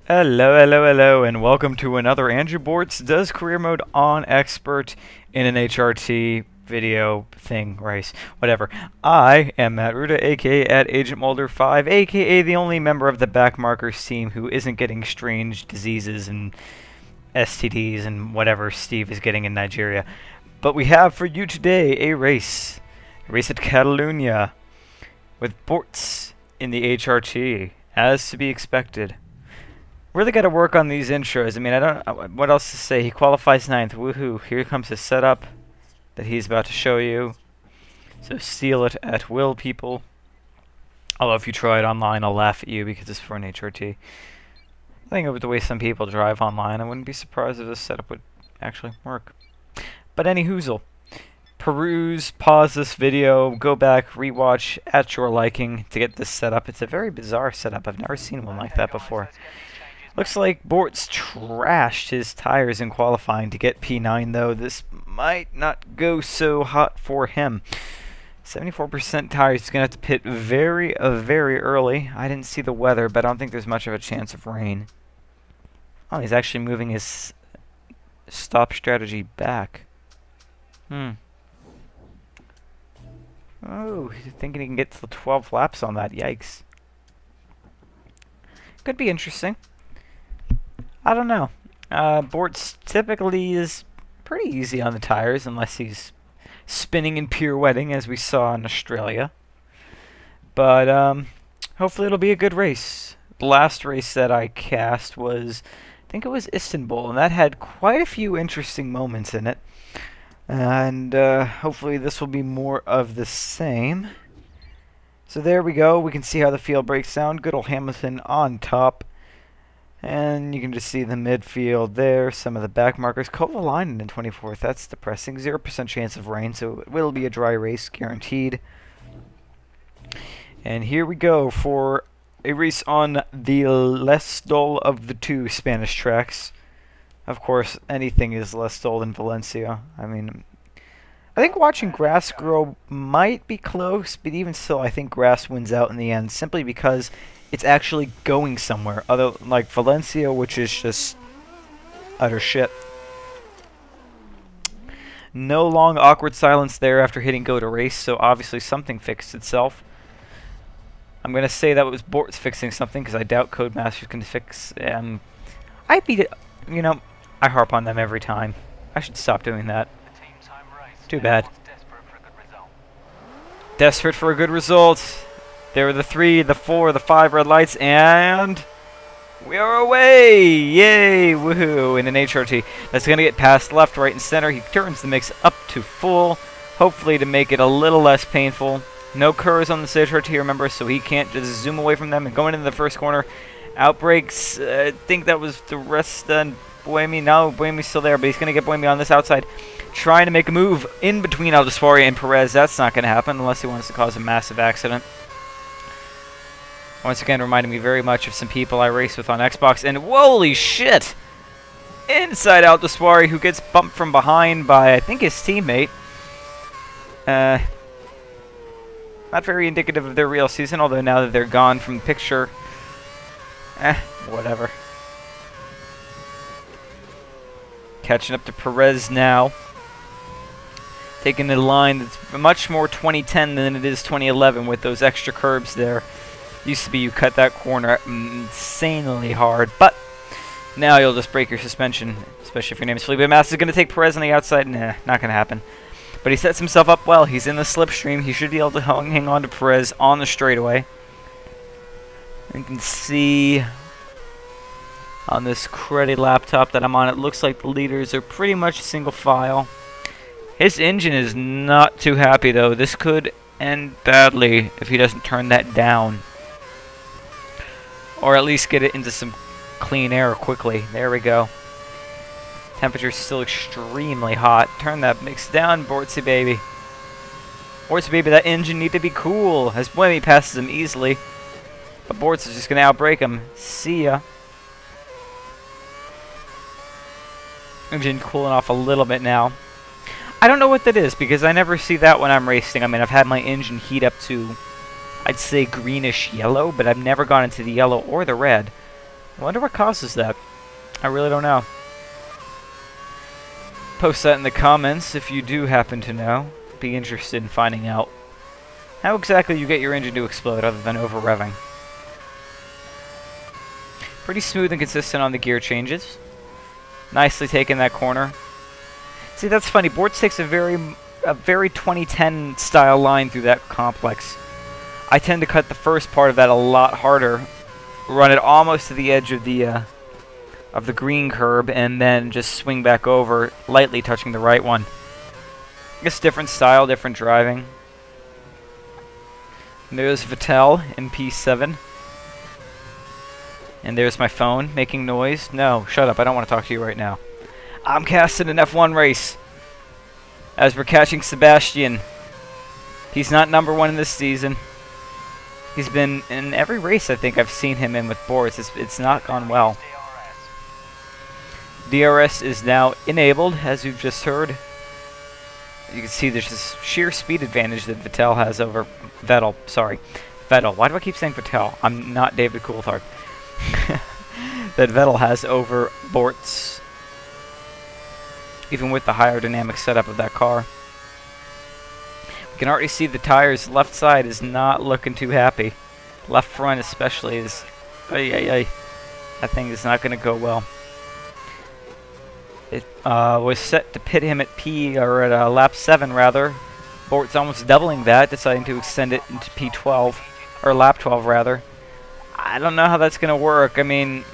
Hello, hello, hello, and welcome to another Andrew Bortz Does Career Mode on Expert in an HRT video thing, race, whatever. I am Matt Ruda, aka at Agent Mulder 5, aka the only member of the Backmarkers team who isn't getting strange diseases and STDs and whatever Steve is getting in Nigeria. But we have for you today a race at Catalunya with Bortz in the HRT, as to be expected. Really got to work on these intros. I mean, I don't know what else to say. He qualifies 9th. Woohoo. Here comes his setup that he's about to show you. So steal it at will, people. Although if you try it online, I'll laugh at you because it's for an HRT. I think with the way some people drive online, I wouldn't be surprised if this setup would actually work. But any hoozle. Peruse, pause this video, go back, rewatch at your liking to get this setup. It's a very bizarre setup. I've never seen one like that before. Looks like Bortz trashed his tires in qualifying to get P9, though. This might not go so hot for him. 74% tires. He's going to have to pit very early. I didn't see the weather, but I don't think there's much of a chance of rain. Oh, he's actually moving his stop strategy back. Oh, he's thinking he can get to 12 laps on that. Yikes. Could be interesting. I don't know. Bortz typically is pretty easy on the tires unless he's spinning and pirouetting as we saw in Australia. But hopefully it'll be a good race. The last race that I cast was, I think it was Istanbul, and that had quite a few interesting moments in it. And hopefully this will be more of the same. So there we go. We can see how the field breaks down. Good old Hamilton on top. And you can just see the midfield there, some of the back markers. Kovalainen in 24th, that's depressing. 0% chance of rain, so it will be a dry race, guaranteed. And here we go for a race on the less dull of the two Spanish tracks. Of course, anything is less dull than Valencia. I mean, I think watching grass grow might be close, but even still, I think grass wins out in the end, simply because it's actually going somewhere, other like Valencia, which is just utter shit. No long awkward silence there after hitting go to race, so obviously something fixed itself. I'm gonna say that was Bortz fixing something because I doubt Codemasters can fix. I beat it. You know, I harp on them every time. I should stop doing that. Too bad. Desperate for a good result. There are the 3, the 4, the 5 red lights, and we are away! Yay! Woohoo! In an HRT. That's going to get past left, right, and center. He turns the mix up to full, hopefully to make it a little less painful. No curves on this HRT, remember, so he can't just zoom away from them. And going into the first corner, outbreaks. I think that was the rest and Buemi. No, Buemi's still there, but he's going to get Buemi on this outside. Trying to make a move in between Aldiswari and Perez. That's not going to happen unless he wants to cause a massive accident. Once again, reminding me very much of some people I race with on Xbox. And holy shit! Inside Aldiswari, who gets bumped from behind by, I think, his teammate. Not very indicative of their real season, although now that they're gone from the picture, whatever. Catching up to Perez now. Taking a line that's much more 2010 than it is 2011 with those extra curbs there. Used to be you cut that corner insanely hard, but now you'll just break your suspension, especially if your name is Felipe Massa. Is going to take Perez on the outside. Nah, not going to happen. But he sets himself up well. He's in the slipstream. He should be able to hang on to Perez on the straightaway. You can see on this cruddy laptop that I'm on, it looks like the leaders are pretty much single file. His engine is not too happy, though. This could end badly if he doesn't turn that down. Or at least get it into some clean air quickly. There we go. Temperature's still extremely hot. Turn that mix down, Bortzy baby. Bortzy baby, that engine need to be cool. As Buemi passes him easily. But Bortz is just going to outbrake him. See ya. Engine cooling off a little bit now. I don't know what that is because I never see that when I'm racing. I mean, I've had my engine heat up to, I'd say, greenish yellow, but I've never gone into the yellow or the red. I wonder what causes that. I really don't know. Post that in the comments if you do happen to know. Be interested in finding out how exactly you get your engine to explode other than over revving. Pretty smooth and consistent on the gear changes. Nicely taken that corner. See, that's funny. Bortz takes a very 2010 style line through that complex. I tend to cut the first part of that a lot harder, run it almost to the edge of the green curb, and then just swing back over, lightly touching the right one. I guess different style, different driving. And there's Vettel in P7. And there's my phone making noise. No, shut up. I don't want to talk to you right now. I'm casting an F1 race as we're catching Sebastian. He's not #1 in this season. He's been in every race I think I've seen him in with Bortz. It's not gone well. DRS is now enabled, as you've just heard. You can see there's this sheer speed advantage that Vettel has over Vettel. Sorry, Vettel. Why do I keep saying Vettel? I'm not David Coulthard. That Vettel has over Bortz, even with the higher dynamic setup of that car. You can already see the tires. Left side is not looking too happy. Left front especially is... That thing is not going to go well. It was set to pit him at lap 7 rather. Bortz almost doubling that, deciding to extend it into P12, or lap 12 rather. I don't know how that's going to work. I mean,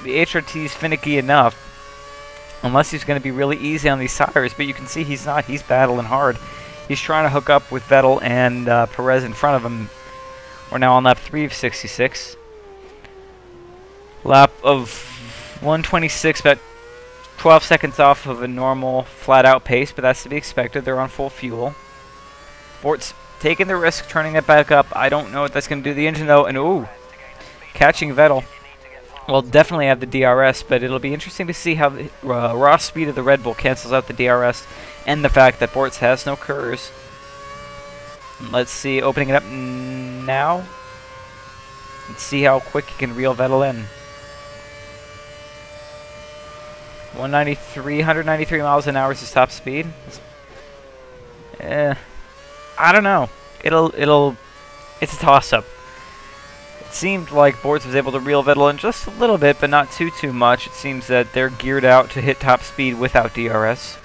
the HRT is finicky enough, unless he's going to be really easy on these tires, but you can see he's not. He's battling hard. He's trying to hook up with Vettel and Perez in front of him. We're now on lap 3 of 66. Lap of 126, about 12 seconds off of a normal flat-out pace, but that's to be expected. They're on full fuel. Bortz taking the risk, turning it back up. I don't know what that's going to do to the engine, though. And, ooh, catching Vettel. Well, definitely have the DRS, but it'll be interesting to see how the raw speed of the Red Bull cancels out the DRS and the fact that Bortz has no KERS. Let's see, opening it up now. Let's see how quick he can reel Vettel in. 193 miles an hour is his top speed. I don't know. It's a toss-up. It seemed like Bortz was able to reel Vettel in just a little bit, but not too much. It seems that they're geared out to hit top speed without DRS.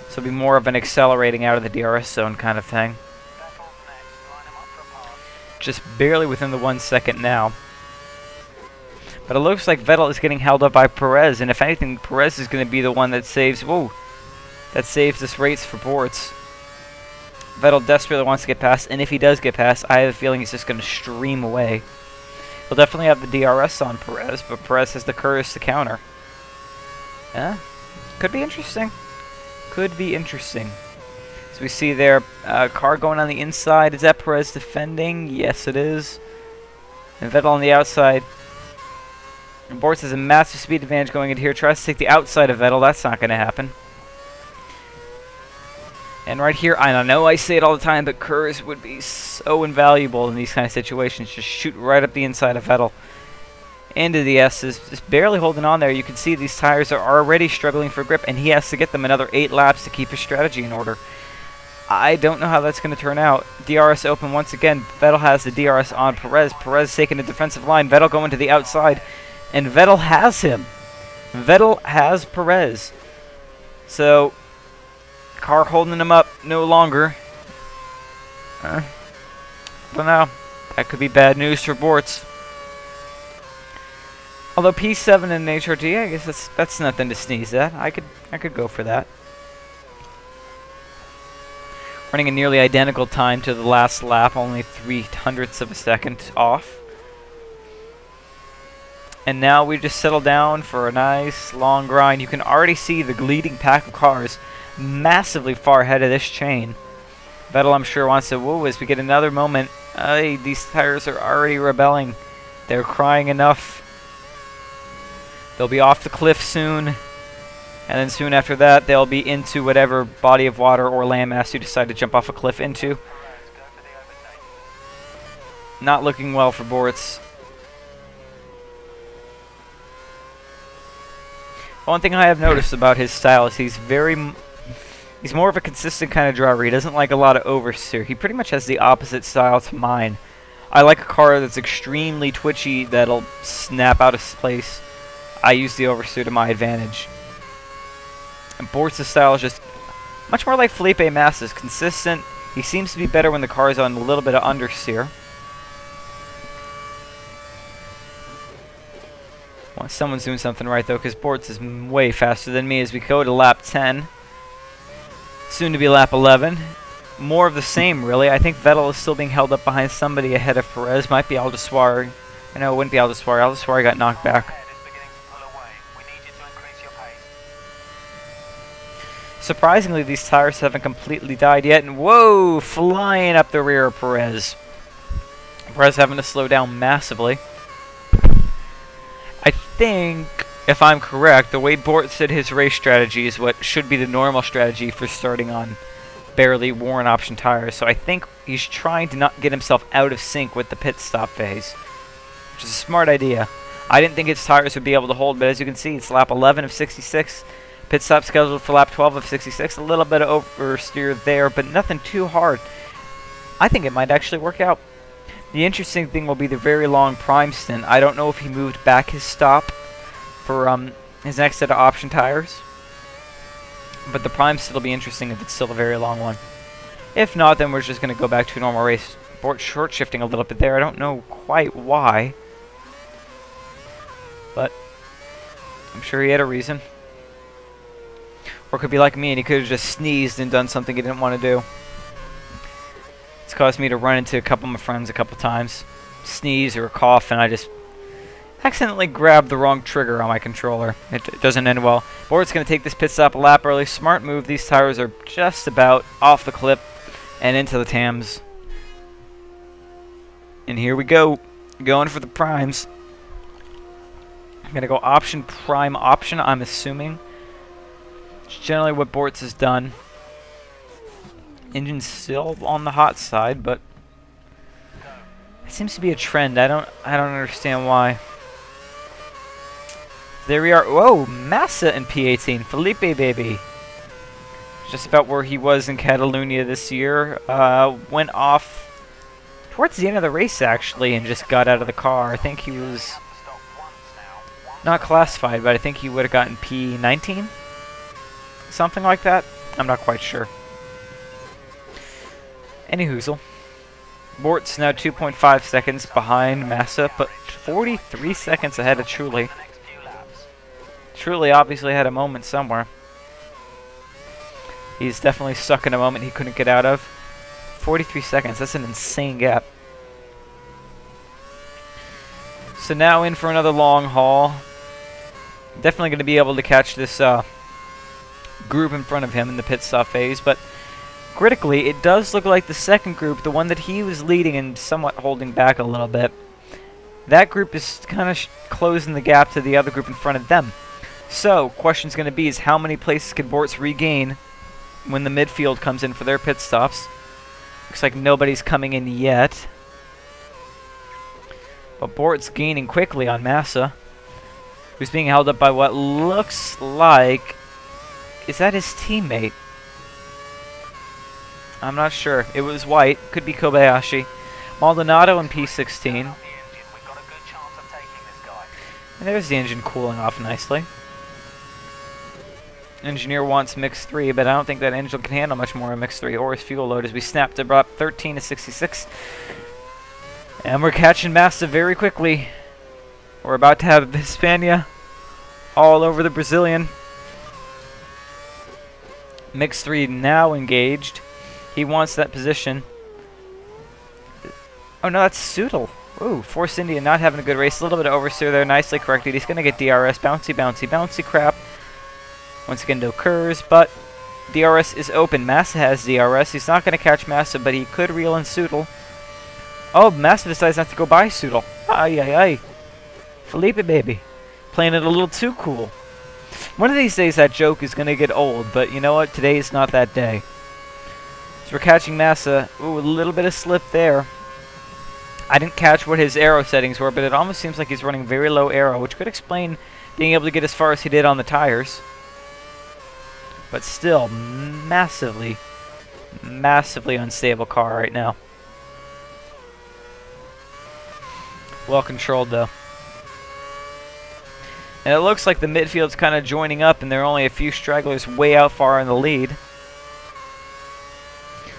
So it'll be more of an accelerating out of the DRS zone kind of thing. Just barely within the 1 second now. But it looks like Vettel is getting held up by Perez, and if anything, Perez is going to be the one that saves... Whoa! That saves this race for Bortz. Vettel desperately wants to get past, and if he does get past, I have a feeling he's just going to stream away. He'll definitely have the DRS on Perez, but Perez has the KERS to counter. Yeah, could be interesting. Could be interesting. So we see there, car going on the inside. Is that Perez defending? Yes, it is. And Vettel on the outside. And Bortz has a massive speed advantage going into here. Tries to take the outside of Vettel. That's not going to happen. And right here, I don't know, I say it all the time, but KERS would be so invaluable in these kind of situations. Just shoot right up the inside of Vettel. Into the S's, just barely holding on there. You can see these tires are already struggling for grip, and he has to get them another 8 laps to keep his strategy in order. I don't know how that's going to turn out. DRS open once again. Vettel has the DRS on Perez. Perez taking the defensive line. Vettel going to the outside. And Vettel has him. Vettel has Perez. So, car holding him up no longer. I don't know. That could be bad news for Bortz. Although P7 and HRT, I guess that's nothing to sneeze at. I could go for that. Running a nearly identical time to the last lap, only 0.03 of a second off. And now we just settle down for a nice long grind. You can already see the leading pack of cars massively far ahead of this chain. Vettel, I'm sure, wants to woo as we get another moment. These tires are already rebelling. They're crying enough. They'll be off the cliff soon. And then soon after that, they'll be into whatever body of water or landmass you decide to jump off a cliff into. Not looking well for Bortz. One thing I have noticed about his style is he's more of a consistent kind of driver. He doesn't like a lot of oversteer. He pretty much has the opposite style to mine. I like a car that's extremely twitchy, that'll snap out of place. I use the oversteer to my advantage. And Bortz's style is just much more like Felipe Massa's, consistent. He seems to be better when the car is on a little bit of understeer. Well, someone's doing something right though, because Bortz is way faster than me as we go to lap 10. Soon to be lap 11. More of the same, really. I think Vettel is still being held up behind somebody ahead of Perez. Might be Aldiswari. No, it wouldn't be Aldiswari. Aldiswari got knocked back. Surprisingly, these tires haven't completely died yet. And whoa, flying up the rear of Perez. Perez having to slow down massively. I think, if I'm correct, the way Bortz did his race strategy is what should be the normal strategy for starting on barely worn option tires. So I think he's trying to not get himself out of sync with the pit stop phase, which is a smart idea. I didn't think his tires would be able to hold, but as you can see, it's lap 11 of 66. Pit stop scheduled for lap 12 of 66. A little bit of oversteer there, but nothing too hard. I think it might actually work out. The interesting thing will be the very long prime stint. I don't know if he moved back his stop for his next set of option tires, but the prime stint will be interesting if it's still a very long one. If not, then we're just going to go back to a normal race. Bortz short shifting a little bit there. I don't know quite why, but I'm sure he had a reason. Or it could be like me and he could have just sneezed and done something he didn't want to do. It's caused me to run into a couple of my friends a couple times. Sneeze or a cough, and I just accidentally grabbed the wrong trigger on my controller. It doesn't end well. Bortz going to take this pit stop a lap early. Smart move. These tires are just about off the clip and into the TAMs. And here we go. Going for the primes. I'm going to go option, prime, option, I'm assuming. It's generally what Bortz has done. Engine's still on the hot side, but it seems to be a trend. I don't understand why. There we are. Whoa, Massa in P18. Felipe, baby. Just about where he was in Catalunya this year. Went off towards the end of the race, actually, and just got out of the car. I think he was not classified, but I think he would have gotten P19. Something like that. I'm not quite sure. Any hoozle. Bortz now 2.5 seconds behind Massa, but 43 seconds ahead of Trulli. Trulli obviously had a moment somewhere. He's definitely stuck in a moment he couldn't get out of. 43 seconds, that's an insane gap. So now in for another long haul. Definitely going to be able to catch this group in front of him in the pit stop phase, but critically, it does look like the second group, the one that he was leading and somewhat holding back a little bit, that group is kind of closing the gap to the other group in front of them. So, question's going to be is how many places can Bortz regain when the midfield comes in for their pit stops. Looks like nobody's coming in yet. But Bortz gaining quickly on Massa, who's being held up by what looks like... Is that his teammate? I'm not sure. It was white. Could be Kobayashi. Maldonado in P16. And there's the engine cooling off nicely. Engineer wants mix 3, but I don't think that engine can handle much more of mix 3 or his fuel load as we snap to about 13 to 66. And we're catching Massa very quickly. We're about to have Hispania all over the Brazilian. Mix 3 now engaged. He wants that position. Oh no, that's Soodle. Ooh, Force India not having a good race. A little bit of oversteer there. Nicely corrected. He's going to get DRS. Bouncy, bouncy, bouncy crap. Once again, no curves, but DRS is open. Massa has DRS. He's not going to catch Massa, but he could reel in Soodle. Oh, Massa decides not to go by Soodle. Ay, ay, ay. Felipe, baby. Playing it a little too cool. One of these days that joke is going to get old, but you know what? Today is not that day. So we're catching Massa. Ooh, a little bit of slip there. I didn't catch what his aero settings were, but it almost seems like he's running very low aero, which could explain being able to get as far as he did on the tires. But still, massively unstable car right now. Well controlled though. And it looks like the midfield's kind of joining up and there are only a few stragglers way out far in the lead.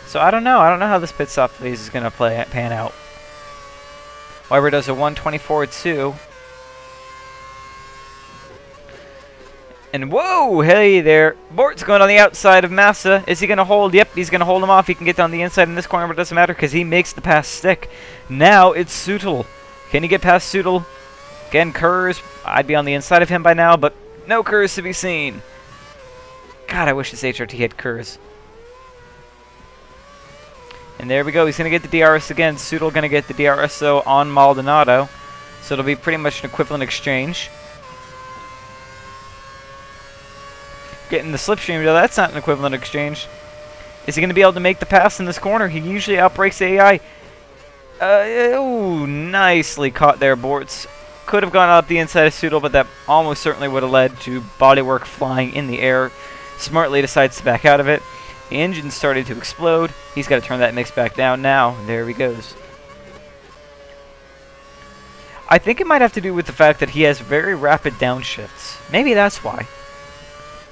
So I don't know how this pit stop phase is going to pan out. Weber does a 124.2. And whoa, hey there. Bortz going on the outside of Massa. Is he going to hold? Yep, he's going to hold him off. He can get down the inside in this corner, but it doesn't matter because he makes the pass stick. Now it's Suttel. Can he get past Suttel? Again, Kurz. I'd be on the inside of him by now, but no Kurz to be seen. God, I wish this HRT had Kurz. And there we go. He's going to get the DRS again. Suttel going to get the DRS, though, on Maldonado. So it'll be pretty much an equivalent exchange. Getting the slipstream, though, that's not an equivalent exchange. Is he going to be able to make the pass in this corner? He usually outbrakes the AI. Oh, nicely caught there, Bortz. Could have gone up the inside of Suttel, but that almost certainly would have led to bodywork flying in the air. Smartly decides to back out of it. The engine started to explode. He's got to turn that mix back down now. There he goes. I think it might have to do with the fact that he has very rapid downshifts. Maybe that's why.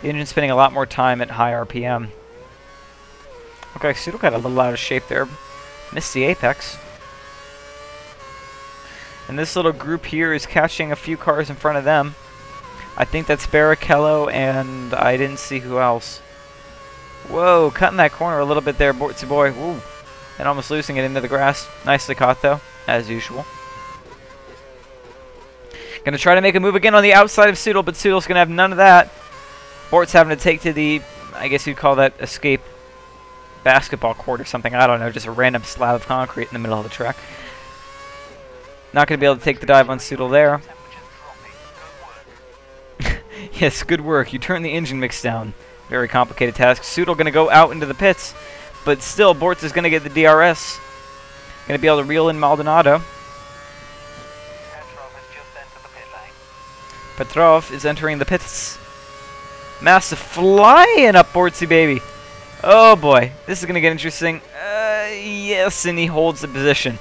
The engine's spending a lot more time at high RPM. Okay, Suttel got a little out of shape there. Missed the apex. And this little group here is catching a few cars in front of them. I think that's Barrichello, and I didn't see who else. Whoa, cutting that corner a little bit there, Bortzy boy. Ooh, and almost losing it into the grass. Nicely caught, though, as usual. Going to try to make a move again on the outside of Suttel, but Suttel's going to have none of that. Bortz having to take to the, I guess you'd call that escape basketball court or something. I don't know, just a random slab of concrete in the middle of the track. Not going to be able to take the dive on Suttel there. Yes, good work. You turn the engine mix down. Very complicated task. Suttel going to go out into the pits, but still, Bortz is going to get the DRS. Going to be able to reel in Maldonado. Petrov is entering the pits. Massive flying up Bortzy, baby. Oh boy, this is going to get interesting. Yes, and he holds the position.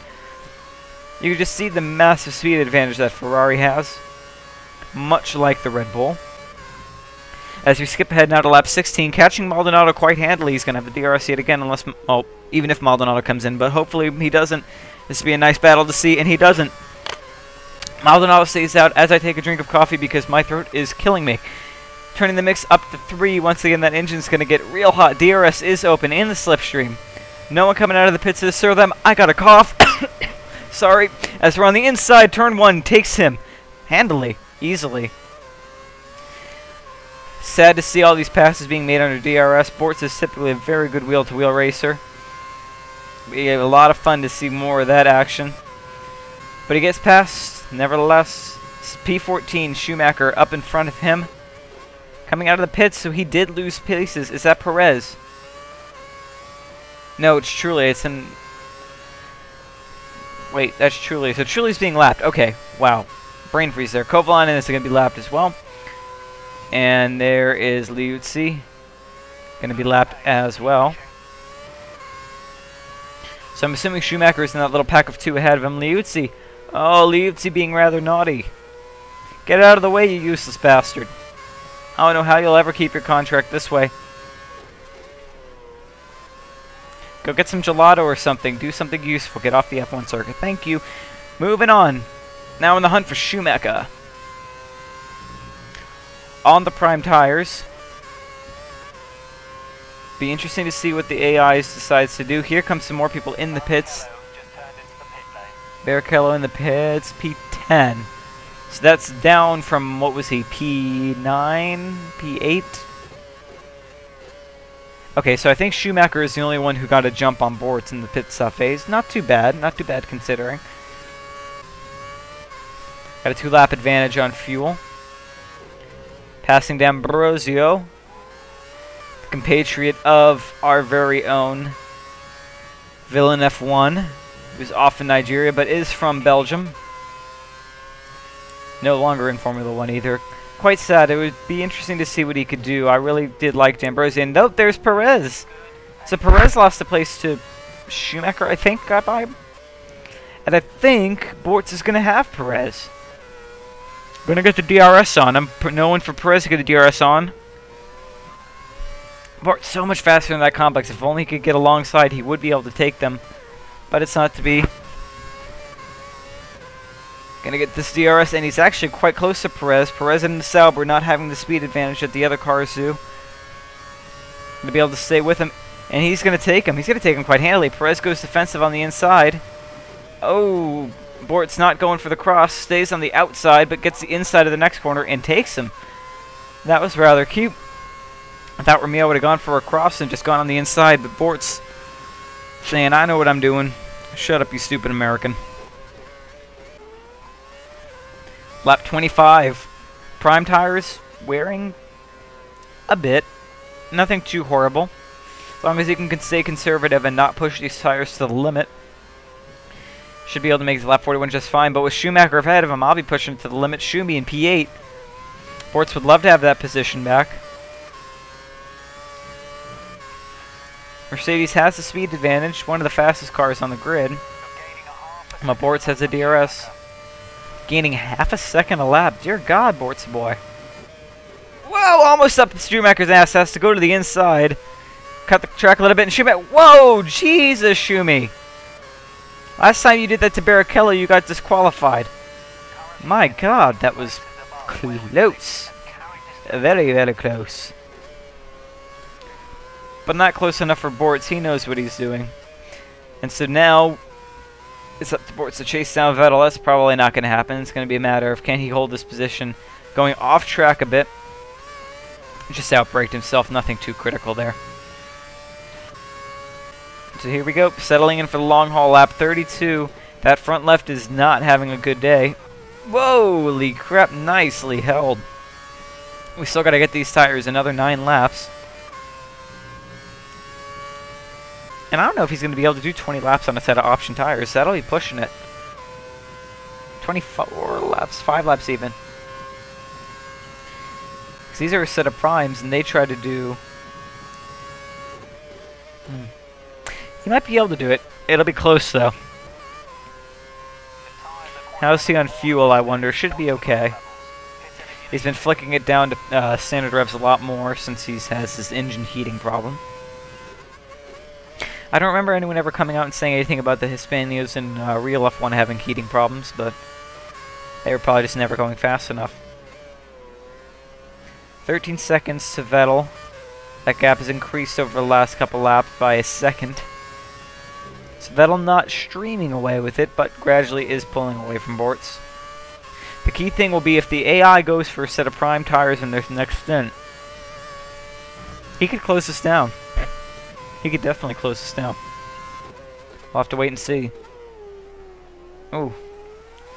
You can just see the massive speed advantage that Ferrari has, much like the Red Bull. As we skip ahead now to lap 16, catching Maldonado quite handily. He's going to have the DRS yet again, unless, well, even if Maldonado comes in, but hopefully he doesn't. This will be a nice battle to see, and he doesn't. Maldonado stays out as I take a drink of coffee because my throat is killing me. Turning the mix up to 3. Once again, that engine's going to get real hot. DRS is open in the slipstream. No one coming out of the pits to serve them. I got a cough. Sorry. As we're on the inside, turn 1 takes him handily, easily. Sad to see all these passes being made under DRS. Bortz is typically a very good wheel-to-wheel racer. We have a lot of fun to see more of that action. But he gets past, nevertheless. P14, Schumacher, up in front of him. Coming out of the pits, so he did lose paces. Is that Perez? No, it's Trulli. It's in... Wait, that's Trulli. So Trulli's being lapped. Okay, wow. Brain freeze there. Kovalainen is going to be lapped as well. And there is Liuzzi. Going to be lapped as well. So I'm assuming Schumacher is in that little pack of 2 ahead of him. Liuzzi. Oh, Liuzzi being rather naughty. Get out of the way, you useless bastard. I don't know how you'll ever keep your contract this way. Go get some gelato or something. Do something useful. Get off the F1 circuit. Thank you. Moving on. Now in the hunt for Schumacher. On the prime tires. Be interesting to see what the AI decides to do. Here comes some more people in the pits. Barrichello in the pits. P10. So that's down from, what was he, P9? P8? Okay, so I think Schumacher is the only one who got a jump on Bortz in the pit stop phase. Not too bad considering. Got a 2-lap advantage on fuel. Passing D'Ambrosio, the compatriot of our very own Villain F1, who's off in Nigeria but is from Belgium. No longer in Formula 1 either. quite sad. It would be interesting to see what he could do. I really did like D'Ambrosio. And nope, there's Perez. So Perez lost the place to Schumacher, I think, got by him. And I think Bortz is going to have Perez. Going to get the DRS on him. No one for Perez to get the DRS on. Bortz so much faster than that complex. If only he could get alongside, he would be able to take them. But it's not to be. Gonna get this DRS, and he's actually quite close to Perez. Perez and the Sauber not having the speed advantage that the other cars do. Gonna be able to stay with him, and he's gonna take him. He's gonna take him quite handily. Perez goes defensive on the inside. Oh, Bortz not going for the cross. Stays on the outside, but gets the inside of the next corner and takes him. That was rather cute. I thought Romeo would have gone for a cross and just gone on the inside, but Bortz saying, I know what I'm doing. Shut up, you stupid American. Lap 25. Prime tires wearing a bit. Nothing too horrible. As long as you can stay conservative and not push these tires to the limit. Should be able to make the lap 41 just fine. But with Schumacher ahead of him, I'll be pushing it to the limit. Schumi in P8. Bortz would love to have that position back. Mercedes has the speed advantage. One of the fastest cars on the grid. But Bortz has a DRS. Gaining half a second a lap. Dear God, Bortz boy. Whoa, almost up Schumacher's ass. Has to go to the inside. Cut the track a little bit. And Schumacher. Whoa, Jesus, Schumi. Last time you did that to Barrichello, you got disqualified. My God, that was close. Very, very close. But not close enough for Bortz. He knows what he's doing. And so now it's up to Bortz to chase down Vettel. That's probably not going to happen. It's going to be a matter of can he hold this position. Going off track a bit. Just outbraked himself. Nothing too critical there. So here we go. Settling in for the long haul. Lap 32. That front left is not having a good day. Holy crap. Nicely held. We still got to get these tires another 9 laps. And I don't know if he's going to be able to do 20 laps on a set of option tires. That'll be pushing it. 24 laps, 5 laps even. Because these are a set of primes, and they try to do... He might be able to do it. It'll be close, though. How's he on fuel, I wonder? Should be okay. He's been flicking it down to standard revs a lot more since he has this engine heating problem. I don't remember anyone ever coming out and saying anything about the Hispanios in real F1 having heating problems, but they were probably just never going fast enough. 13 seconds to Vettel. That gap has increased over the last couple laps by a second. So Vettel not streaming away with it, but gradually is pulling away from Bortz. The key thing will be if the AI goes for a set of prime tires in their next stint, he could close this down. He could definitely close this down. We'll have to wait and see. Oh.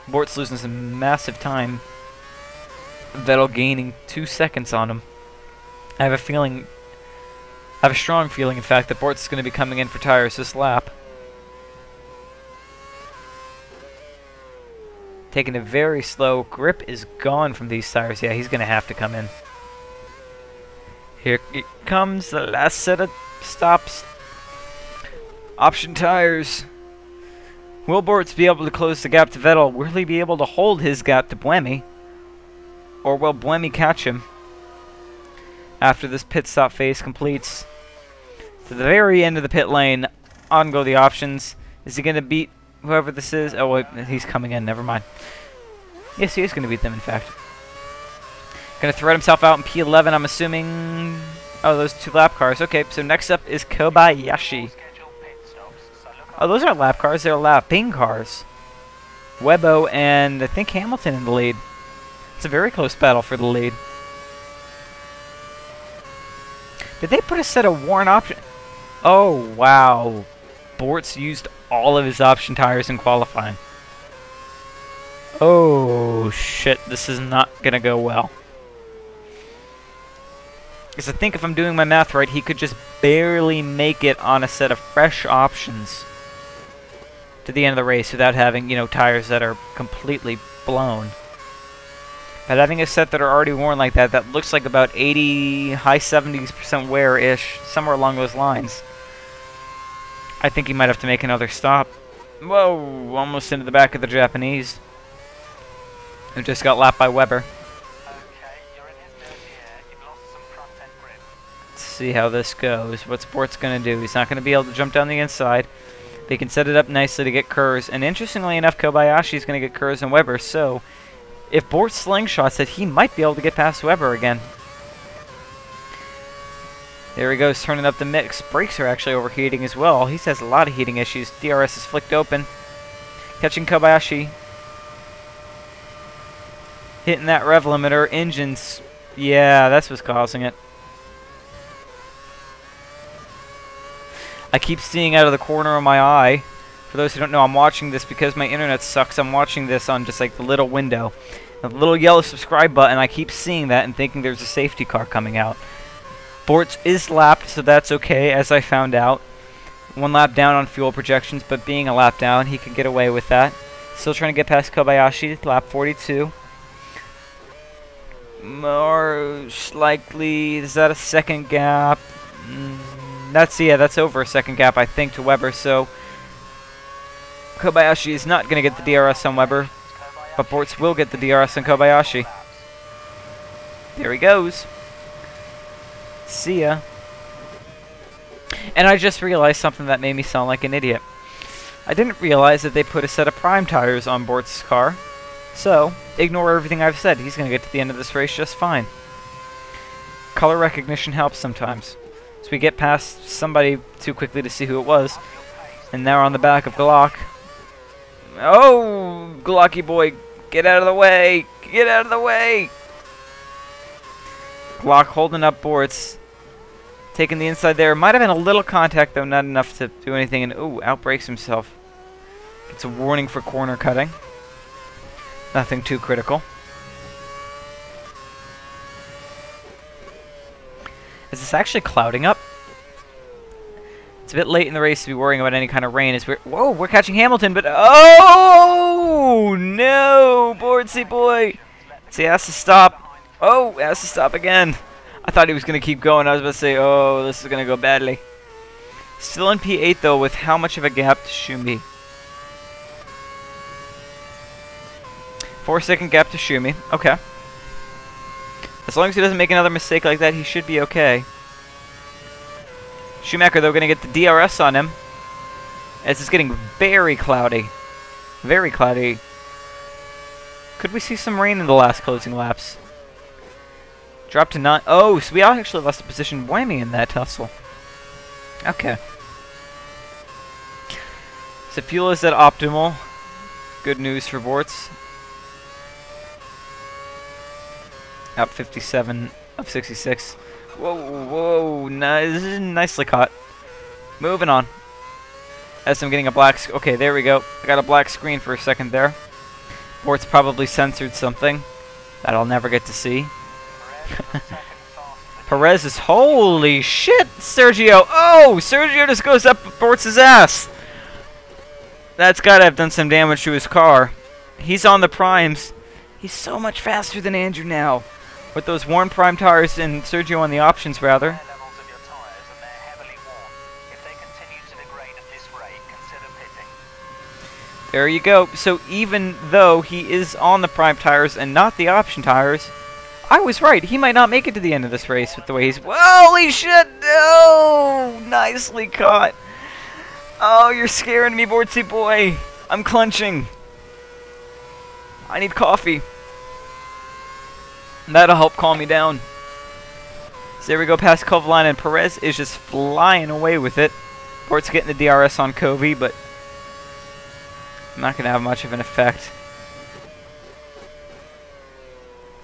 Bortz losing some massive time. Vettel gaining 2 seconds on him. I have a strong feeling, in fact, that Bortz is going to be coming in for tires this lap. Taking it very slow. Grip is gone from these tires. Yeah, he's going to have to come in. Here it comes, the last set of stops. Option tires. Will Bortz be able to close the gap to Vettel? Will he be able to hold his gap to Buemi? Or will Buemi catch him after this pit stop phase completes? To the very end of the pit lane, on go the options. Is he going to beat whoever this is? Oh, wait, he's coming in. Never mind. Yes, he is going to beat them, in fact. Going to thread himself out in P11, I'm assuming. Oh, those 2 lap cars. Okay, so next up is Kobayashi. Oh, those aren't lap cars. They're lapping cars. Webbo and I think Hamilton in the lead. It's a very close battle for the lead. Did they put a set of worn option? Oh, wow. Bortz used all of his option tires in qualifying. Oh, shit. This is not going to go well. Because I think if I'm doing my math right, he could just barely make it on a set of fresh options to the end of the race without having, you know, tires that are completely blown. But having a set that are already worn like that, that looks like about 80, high 70% wear-ish, somewhere along those lines. I think he might have to make another stop. Whoa, almost into the back of the Japanese, who just got lapped by Weber. Let's see how this goes. What's Bortz going to do? He's not going to be able to jump down the inside. They can set it up nicely to get Kurz. And interestingly enough, Kobayashi's going to get Kurz and Weber. So if Bortz slingshots it, he might be able to get past Weber again. There he goes, turning up the mix. Brakes are actually overheating as well. He has a lot of heating issues. DRS is flicked open. Catching Kobayashi. Hitting that rev limiter. Engines. Yeah, that's what's causing it. I keep seeing out of the corner of my eye. For those who don't know, I'm watching this because my internet sucks. I'm watching this on just like the little window. The little yellow subscribe button. I keep seeing that and thinking there's a safety car coming out. Bortz is lapped, so that's okay, as I found out. 1 lap down on fuel projections, but being a lap down, he can get away with that. Still trying to get past Kobayashi, lap 42. Most likely, is that a second gap? That's over a second gap, I think, to Weber, so Kobayashi is not going to get the DRS on Weber, but Bortz will get the DRS on Kobayashi. There he goes. See ya. And I just realized something that made me sound like an idiot. I didn't realize that they put a set of prime tires on Bortz's car. So, ignore everything I've said. He's going to get to the end of this race just fine. Color recognition helps sometimes. So we get past somebody too quickly to see who it was. And now we're on the back of Glock. Oh, Glocky boy, get out of the way. Get out of the way. Glock holding up Bortz. Taking the inside there. Might have been a little contact, though, not enough to do anything. And, ooh, outbrakes himself. It's a warning for corner cutting. Nothing too critical. Is this actually clouding up? It's a bit late in the race to be worrying about any kind of rain. Whoa, we're catching Hamilton, but... Oh, no, Bortzy boy. So he has to stop. Oh, he has to stop again. I thought he was going to keep going. I was about to say, oh, this is going to go badly. Still in P8, though, with how much of a gap to Schumi? 4-second gap to Schumi. Okay. As long as he doesn't make another mistake like that, he should be okay. Schumacher, though, going to get the DRS on him. As it's getting very cloudy. Very cloudy. Could we see some rain in the last closing laps? Drop to 9. Oh, so we actually lost a position whammy in that tussle. Okay. So fuel is at optimal. Good news for Bortz. Out 57 of 66. Whoa, whoa, nicely caught. Moving on. As I'm getting a black... Okay, there we go. I got a black screen for a second there. Bortz probably censored something that I'll never get to see. Perez is... Holy shit, Sergio! Oh, Sergio just goes up Bortz's ass! That's gotta have done some damage to his car. He's on the primes. He's so much faster than Andrew now. With those worn prime tires and Sergio on the options, rather. There you go. So even though he is on the prime tires and not the option tires, I was right. He might not make it to the end of this race with the way he's... Holy shit! No! Nicely caught. Oh, you're scaring me, Bortzy boy. I'm clenching. I need coffee. That'll help calm me down. So there we go past Kovalainen, and Perez is just flying away with it. Bortz getting the DRS on Kovy, but not going to have much of an effect.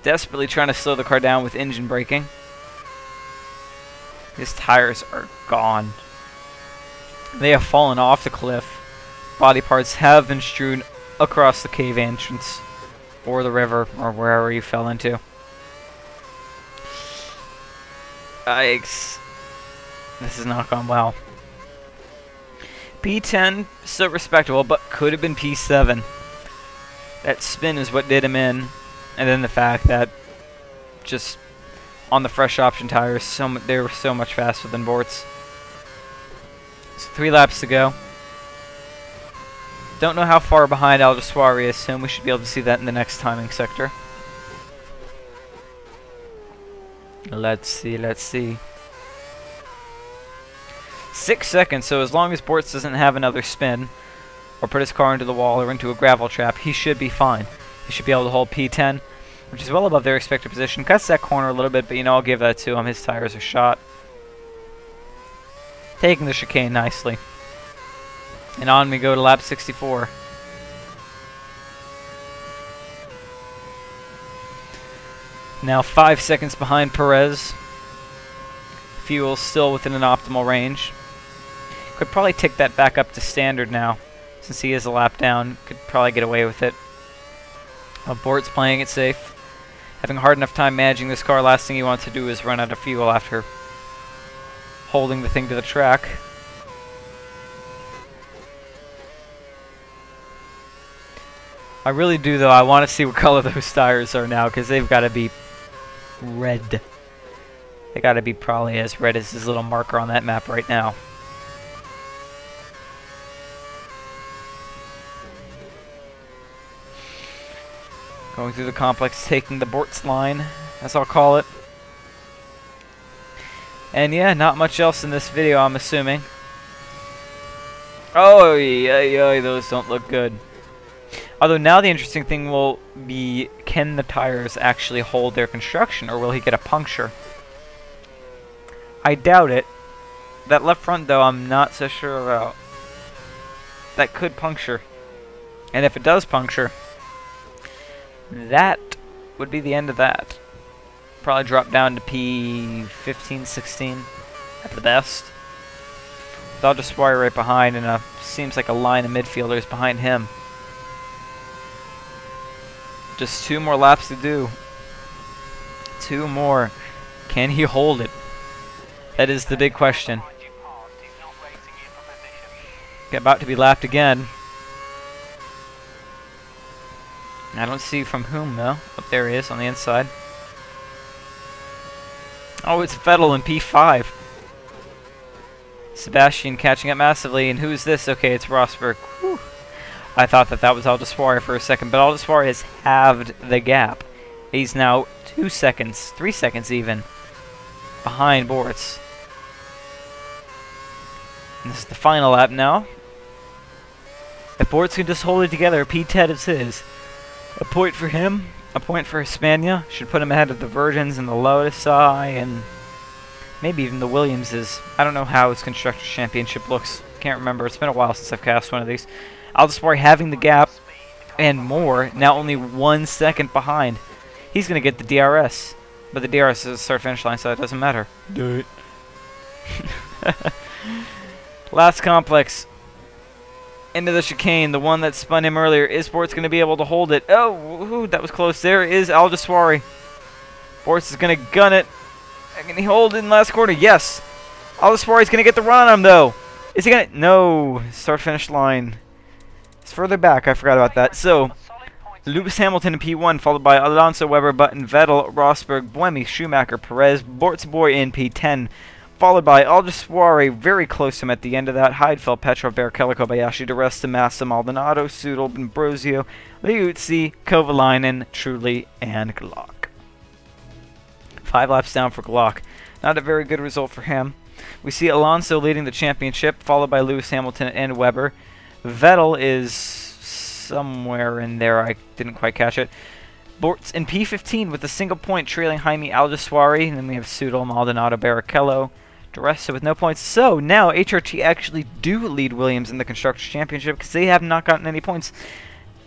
Desperately trying to slow the car down with engine braking. His tires are gone. They have fallen off the cliff. Body parts have been strewn across the cave entrance or the river or wherever you fell into. Yikes. This has not gone well. P10, still respectable, but could have been P7. That spin is what did him in. And then the fact that just on the fresh option tires, they were so much faster than Bortz. So 3 laps to go. Don't know how far behind Aldiswari is him. We should be able to see that in the next timing sector. Let's see, let's see. 6 seconds, so as long as Bortz doesn't have another spin or put his car into the wall or into a gravel trap, he should be fine. He should be able to hold P10, which is well above their expected position. Cuts that corner a little bit, but you know, I'll give that to him. His tires are shot. Taking the chicane nicely. And on we go to lap 64. Now 5 seconds behind Perez. Fuel still within an optimal range. Could probably take that back up to standard now, since he is a lap down. Could probably get away with it. Bortz playing it safe. Having a hard enough time managing this car. Last thing he wants to do is run out of fuel after holding the thing to the track. I really do, though. I want to see what color those tires are now, because they've got to be red. They got to be probably as red as his little marker on that map right now. Going through the complex, taking the Bortz line, as I'll call it. And yeah, not much else in this video, I'm assuming. Oh, yeah, those don't look good. Although now the interesting thing will be, can the tires actually hold their construction, or will he get a puncture? I doubt it. That left front, though, I'm not so sure about. That could puncture. And if it does puncture, that would be the end of that. Probably drop down to P15, 16 at the best. With Aldiswari right behind, and seems like a line of midfielders behind him. Just 2 more laps to do. 2 more. Can he hold it? That is the big question. About to be lapped again. I don't see from whom, though. Oh, there he is on the inside. Oh, it's Vettel in P5. Sebastian catching up massively. And who's this? Okay, it's Rosberg. Whew. I thought that was Aldiswari for a second, but Aldiswari has halved the gap. He's now 2 seconds, 3 seconds even, behind Bortz. And this is the final lap now. If Bortz can just hold it together, P10 is his. A point for him, a point for Hispania. Should put him ahead of the Virgins and the Lotus Eye, and maybe even the Williamses. I don't know how his Constructors' Championship looks. Can't remember. It's been a while since I've cast one of these. Aldiswari having the gap and more, now only 1 second behind. He's going to get the DRS, but the DRS is a start-finish line, so it doesn't matter. Do it. Last complex. Into the chicane, the one that spun him earlier. Is Bortz going to be able to hold it? Oh, that was close. There is Aldiswari. Bortz is going to gun it. Can he hold it in the last quarter? Yes. Aldiswari is going to get the run on him, though. Is he going to? No. Start-finish line. It's further back. I forgot about that. So, Lewis Hamilton in P1, followed by Alonso, Weber, Button, Vettel, Rosberg, Buemi, Schumacher, Perez, Bortz Boy in P10, followed by Aldiswari, very close to him at the end of that. Heidfeld, Petrov, Barrichello, Kobayashi, DeResta, Massa, Maldonado, Sudol, Ambrosio, Liuzzi, Kovalainen, Trulli, and Glock. 5 laps down for Glock. Not a very good result for him. We see Alonso leading the championship, followed by Lewis Hamilton and Weber. Vettel is somewhere in there. I didn't quite catch it. Bortz in P15 with a single point, trailing Jaime Aldiswari. And then we have Sudol, Maldonado, Barrichello, DeResta with no points. So now HRT actually do lead Williams in the Constructors' Championship because they have not gotten any points.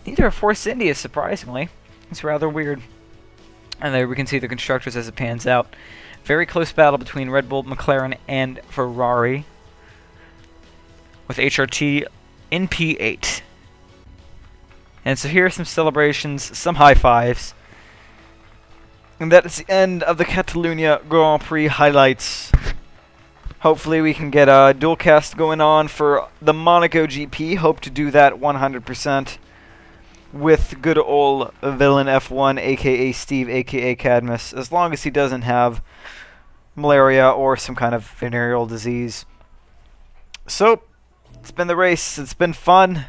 Neither have Force India, surprisingly. It's rather weird. And there we can see the Constructors as it pans out. Very close battle between Red Bull, McLaren, and Ferrari, with HRT in P8. And so here are some celebrations, some high fives. And that is the end of the Catalunya Grand Prix highlights. Hopefully we can get a dual cast going on for the Monaco GP. Hope to do that 100%. with good old villain F1, aka Steve, aka Cadmus, as long as he doesn't have malaria or some kind of venereal disease. So, it's been the race. It's been fun.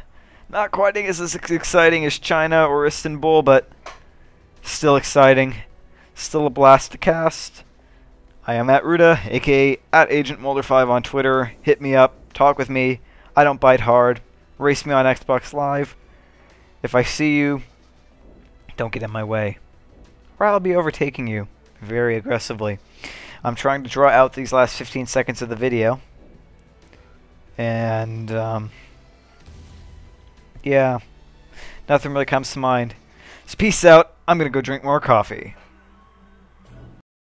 Not quite as exciting as China or Istanbul, but still exciting. Still a blast to cast. I am at Ruda, aka at Agent Molder 5 on Twitter. Hit me up. Talk with me. I don't bite hard. Race me on Xbox Live. If I see you, don't get in my way, or I'll be overtaking you very aggressively. I'm trying to draw out these last 15 seconds of the video. And, yeah, nothing really comes to mind. So peace out. I'm going to go drink more coffee.